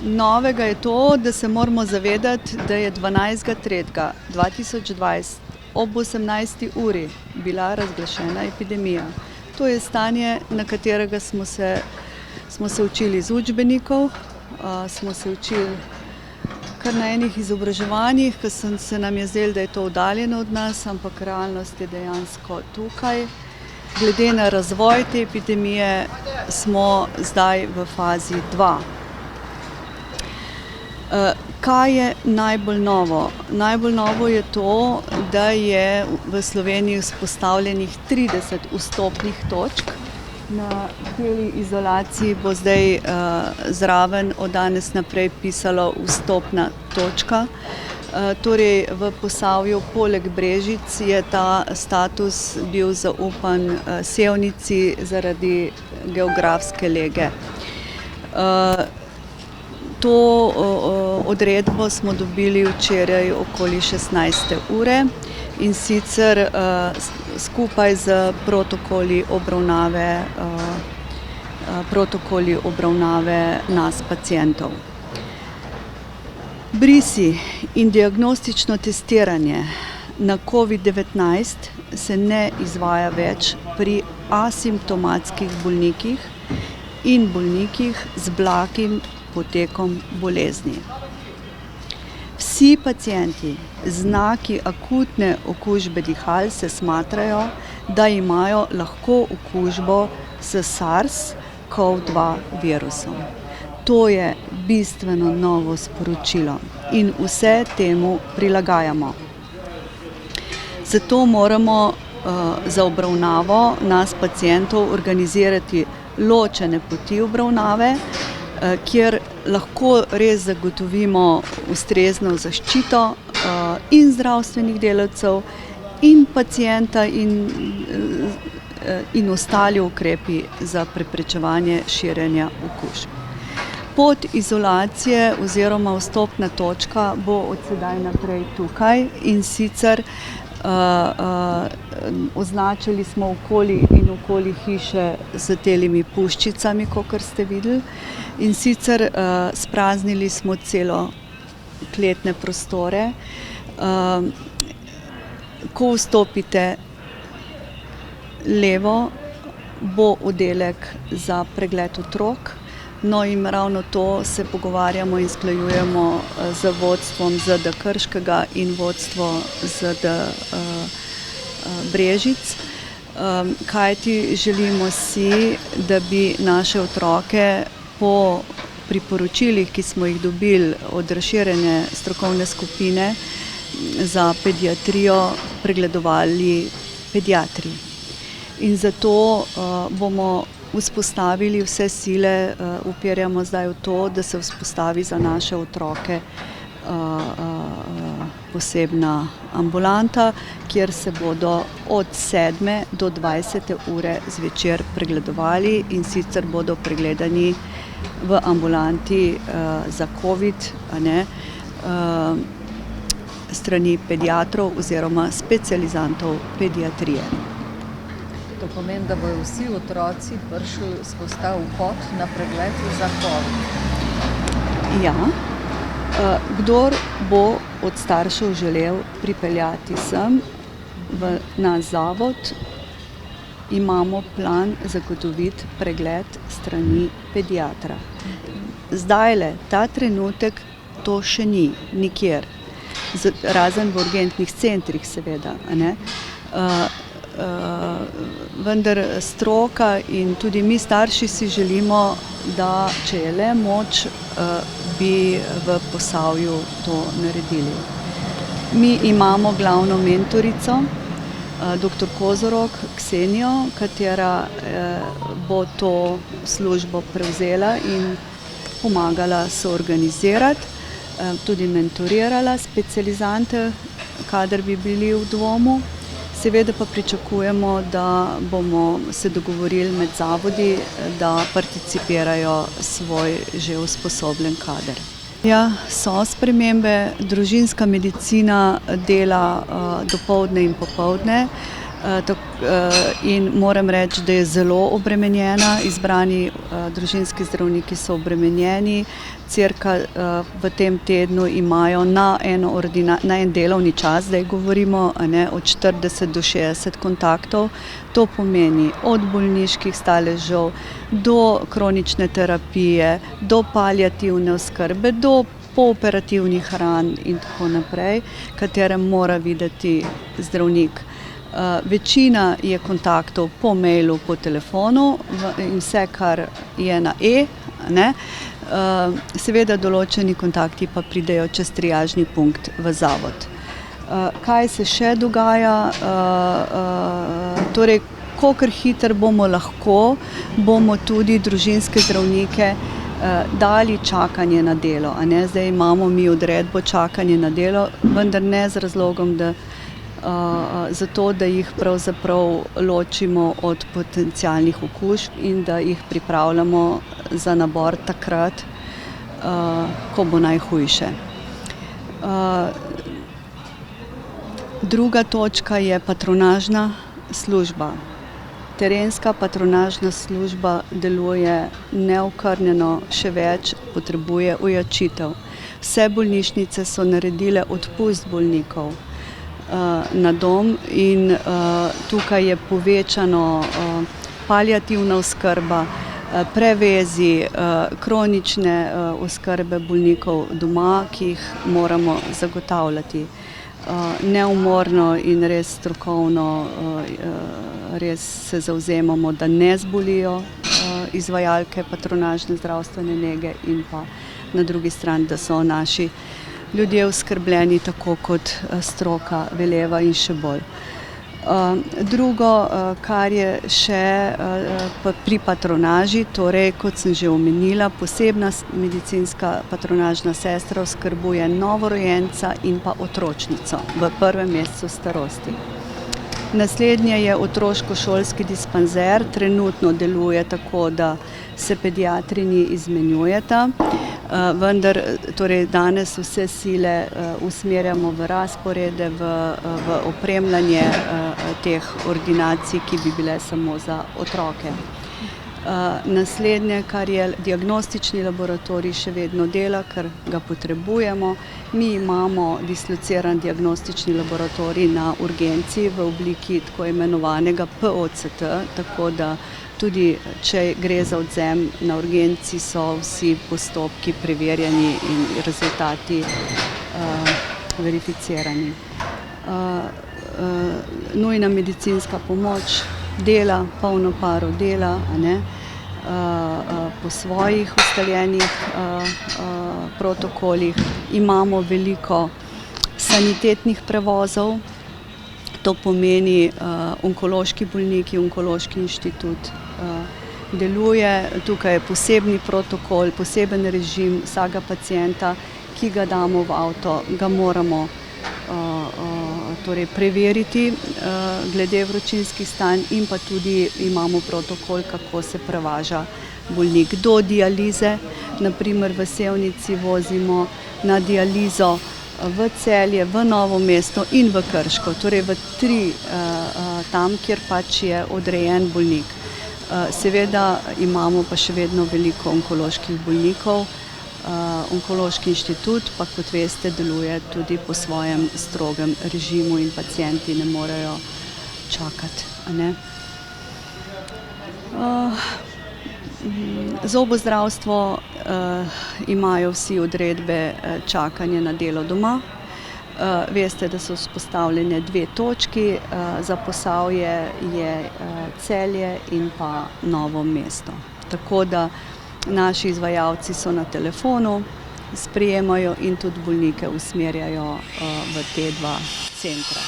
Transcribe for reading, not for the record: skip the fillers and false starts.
Novega je to, da se moramo zavedati, da je 12.3.2020 ob 18. uri bila razglašena epidemija. To je stanje, na katerega smo se učili iz učbenikov, smo se učili kar na enih izobraževanjih, ker se nam je zdelo, da je to oddaljeno od nas, ampak realnost je dejansko tukaj. Glede na razvoj te epidemije smo zdaj v fazi 2. Kaj je najbolj novo? Najbolj novo je to, da je v Sloveniji vzpostavljenih 30 vstopnih točk. Na celi izolaciji bo zdaj zraven od danes naprej pisalo vstopna točka. Torej v Posavju poleg Brežic je ta status bil zaupan Sevnici zaradi geografske lege. To odredbo smo dobili včeraj okoli 16. ure in sicer skupaj z protokoli obravnave nas pacientov. Brisi in diagnostično testiranje na COVID-19 se ne izvaja več pri asimptomatskih bolnikih in bolnikih z blagim potekom bolezni. Vsi pacienti z znaki akutne okužbe dihal se smatrajo, da imajo lahko okužbo s SARS-CoV-2 virusom. To je bistveno novo sporočilo in vse temu prilagajamo. Zato moramo za obravnavo nas pacientov organizirati ločene poti obravnave, kjer lahko res zagotovimo ustrezno zaščito in zdravstvenih delavcev in pacienta in ostali ukrepi za preprečevanje širjenja okužb. Pot izolacije oziroma vstopna točka bo od sedaj naprej tukaj in sicer označili smo okoli hiše z telimi puščicami, kakor ste videli. In sicer spraznili smo celo kletne prostore. Ko vstopite levo, bo oddelek za pregled otrok. No in ravno to se pogovarjamo in usklajujemo z vodstvom ZD Krškega in vodstvo ZD Brežic. Kajti želimo si, da bi naše otroke po priporočilih, ki smo jih dobili od razširjene strokovne skupine za pediatrijo, pregledovali pediatri. In zato bomo vzpostavili vse sile, upiramo zdaj v to, da se vzpostavi za naše otroke posebna ambulanta, kjer se bodo od 7. do 20. ure zvečer pregledovali in sicer bodo pregledani v ambulanti za COVID, strani pediatrov oziroma specializantov pediatrije. To pomeni, da bodo vsi otroci prišli skozi ta vhod na pregled za COVID? Ja. Kdor bo od staršev želel pripeljati sem v naš zavod, imamo plan zagotoviti pregled strani pediatra. Zdajle, ta trenutek, to še ni nikjer, razen v urgentnih centrih seveda, vendar stroka in tudi mi starši si želimo, da če je le moč, bi v Posavju to naredili. Mi imamo glavno mentorico, dr. Kozorog Ksenijo, katera bo to službo prevzela in pomagala soorganizirati, tudi mentorirala specializante, kadar bi bili v dvomu. Seveda pa pričakujemo, da bomo se dogovorili med zavodi, da participirajo svoj že usposobljen kader. Ja, so spremembe. Družinska medicina dela dopoldne in popoldne. In moram reči, da je zelo obremenjena. Izbrani družinski zdravniki so obremenjeni. Cirka v tem tednu imajo na en delovni čas, zdaj govorimo, od 40 do 60 kontaktov. To pomeni od bolniških staležev do kronične terapije, do paliativne oskrbe, do pooperativnih ran in tako naprej, katere mora videti zdravnik. Večina je kontaktov po mailu, po telefonu in vse, kar je na ne. Seveda določeni kontakti pa pridejo čez triažni punkt v zavod. Kaj se še dogaja? Torej, kolikor hitro bomo lahko, bomo tudi družinske zdravnike dali čakanje na delo, Zdaj imamo mi odredbo čakanje na delo, vendar ne z razlogom, zato, da jih pravzaprav ločimo od potencialnih okužb in da jih pripravljamo za nabor takrat, ko bo najhujše. Druga točka je patronažna služba. Terenska patronažna služba deluje neokrnjeno, še več, potrebuje ojačitev. Vse bolnišnice so naredile odpust bolnikov na dom in tukaj je povečano paliativna oskrba, prevezi, kronične oskrbe bolnikov doma, ki jih moramo zagotavljati. Neumorno in res strokovno res se zavzemamo, da ne zbolijo izvajalke patronažne zdravstvene nege in pa na drugi strani, da so naši ljudje oskrbljeni tako, kot stroka veleva in še bolj. Drugo, kar je še pri patronaži, torej, kot sem že omenila, posebna medicinska patronažna sestra oskrbuje novorojenca in pa otročnico v prvem mesecu starosti. Naslednje je otroško-šolski dispanzer, trenutno deluje tako, da se pediatrinji izmenjujeta, vendar torej danes vse sile usmerjamo v razporede, v opremljanje teh ordinacij, ki bi bile samo za otroke. Naslednje, kar je diagnostični laboratorij, še vedno dela, ker ga potrebujemo. Mi imamo dislociran diagnostični laboratorij na urgenci v obliki tako imenovanega POCT, tako da tudi če gre za odvzem na urgenci, so vsi postopki preverjeni in rezultati verificirani. Nujna medicinska pomoč dela, polno parov dela, po svojih ustaljenih protokolih. Imamo veliko sanitetnih prevozov, to pomeni onkološki bolniki, onkološki inštitut deluje. Tukaj je posebni protokol, poseben režim vsakega pacienta, ki ga damo v avto, ga moramo torej preveriti glede vročinskih stanj in pa tudi imamo protokol, kako se prevaža bolnik do dialize. Na primer v Sevnici vozimo na dializo v Celje, v Novo mesto in v Krško, torej v tam, kjer pač je odrejen bolnik. Seveda imamo pa še vedno veliko onkoloških bolnikov. Onkološki inštitut pa, kot veste, deluje tudi po svojem strogem režimu in pacienti ne morejo čakati, Zobozdravstvo imajo vsi odredbe čakanja na delo doma. Veste, da so vzpostavljene 2 točki, za Posavje je Celje in pa Novo mesto. Tako da naši izvajalci so na telefonu, sprejemajo in tudi bolnike usmerjajo v te 2 centra.